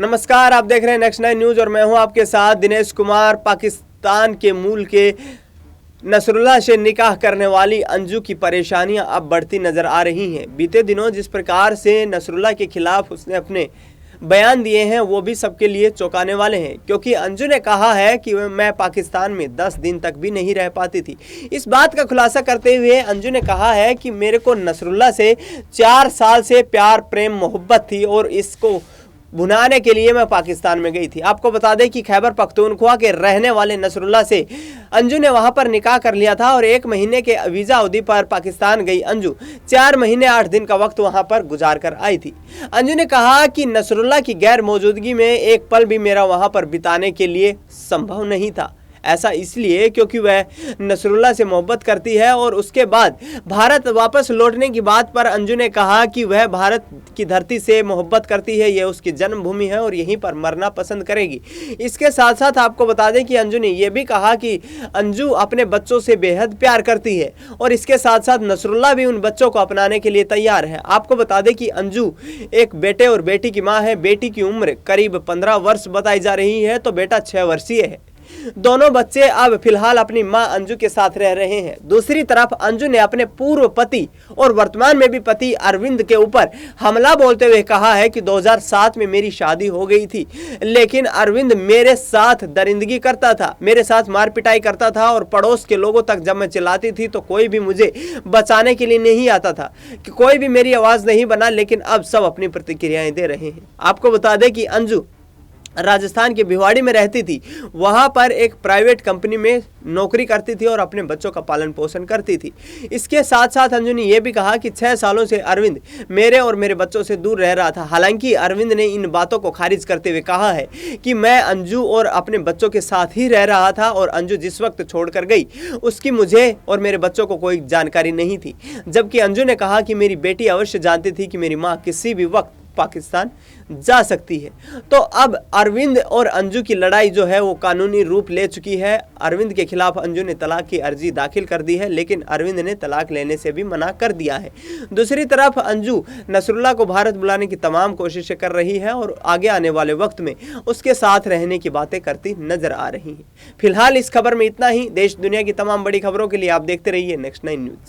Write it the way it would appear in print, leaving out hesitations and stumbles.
नमस्कार, आप देख रहे हैं नेक्स्ट 9 न्यूज़ और मैं हूं आपके साथ दिनेश कुमार। पाकिस्तान के मूल के नसरुल्लाह से निकाह करने वाली अंजू की परेशानियां अब बढ़ती नजर आ रही हैं। बीते दिनों जिस प्रकार से नसरुल्लाह के खिलाफ उसने अपने बयान दिए हैं वो भी सबके लिए चौंकाने वाले हैं, क्योंकि अंजू ने कहा है कि मैं पाकिस्तान में 10 दिन तक भी नहीं रह पाती थी। इस बात का खुलासा करते हुए अंजू ने कहा है कि मेरे को नसरुल्लाह से 4 साल से प्यार प्रेम मोहब्बत थी और इसको भुनाने के लिए मैं पाकिस्तान में गई थी। आपको बता दें कि खैबर पख्तूनख्वा के रहने वाले नसरुल्लाह से अंजू ने वहां पर निकाह कर लिया था और 1 महीने के वीज़ा अवधि पर पाकिस्तान गई अंजू 4 महीने 8 दिन का वक्त वहां पर गुजार कर आई थी। अंजू ने कहा कि नसरुल्लाह की गैर मौजूदगी में एक पल भी मेरा वहां पर बिताने के लिए संभव नहीं था। ऐसा इसलिए क्योंकि वह नसरुल्लाह से मोहब्बत करती है। और उसके बाद भारत वापस लौटने की बात पर अंजू ने कहा कि वह भारत की धरती से मोहब्बत करती है, यह उसकी जन्मभूमि है और यहीं पर मरना पसंद करेगी। इसके साथ साथ आपको बता दें कि अंजू ने यह भी कहा कि अंजू अपने बच्चों से बेहद प्यार करती है और इसके साथ साथ नसरुल्लाह भी उन बच्चों को अपनाने के लिए तैयार है। आपको बता दें कि अंजू एक बेटे और बेटी की माँ है। बेटी की उम्र करीब 15 वर्ष बताई जा रही है तो बेटा 6 वर्षीय है। दोनों बच्चे अब फिलहाल अपनी मां अंजू के साथ रह रहे हैं। दूसरी तरफ अंजू ने अपने पूर्व पति और वर्तमान में भी पति अरविंद के ऊपर हमला बोलते हुए कहा है कि 2007 में मेरी शादी हो गई थी, लेकिन अरविंद मेरे साथ दरिंदगी करता था, मेरे साथ मार पिटाई करता था और पड़ोस के लोगों तक जब मैं चिल्लाती थी तो कोई भी मुझे बचाने के लिए नहीं आता था, कि कोई भी मेरी आवाज नहीं बना। लेकिन अब सब अपनी प्रतिक्रियाएं दे रहे हैं। आपको बता दें कि अंजू राजस्थान के भिवाड़ी में रहती थी, वहां पर एक प्राइवेट कंपनी में नौकरी करती थी और अपने बच्चों का पालन पोषण करती थी। इसके साथ साथ अंजू ने यह भी कहा कि 6 सालों से अरविंद मेरे और मेरे बच्चों से दूर रह रहा था। हालांकि अरविंद ने इन बातों को खारिज करते हुए कहा है कि मैं अंजू और अपने बच्चों के साथ ही रह रहा था और अंजू जिस वक्त छोड़कर गई उसकी मुझे और मेरे बच्चों को कोई जानकारी नहीं थी। जबकि अंजू ने कहा कि मेरी बेटी अवश्य जानती थी कि मेरी माँ किसी भी वक्त पाकिस्तान जा सकती है। तो अब अरविंद और अंजू की लड़ाई जो है वो कानूनी रूप ले चुकी है। अरविंद के खिलाफ अंजू ने तलाक की अर्जी दाखिल कर दी है, लेकिन अरविंद ने तलाक लेने से भी मना कर दिया है। दूसरी तरफ अंजू नसरुल्लाह को भारत बुलाने की तमाम कोशिशें कर रही है और आगे आने वाले वक्त में उसके साथ रहने की बातें करती नजर आ रही है। फिलहाल इस खबर में इतना ही। देश दुनिया की तमाम बड़ी खबरों के लिए आप देखते रहिए नेक्स्ट 9 न्यूज़।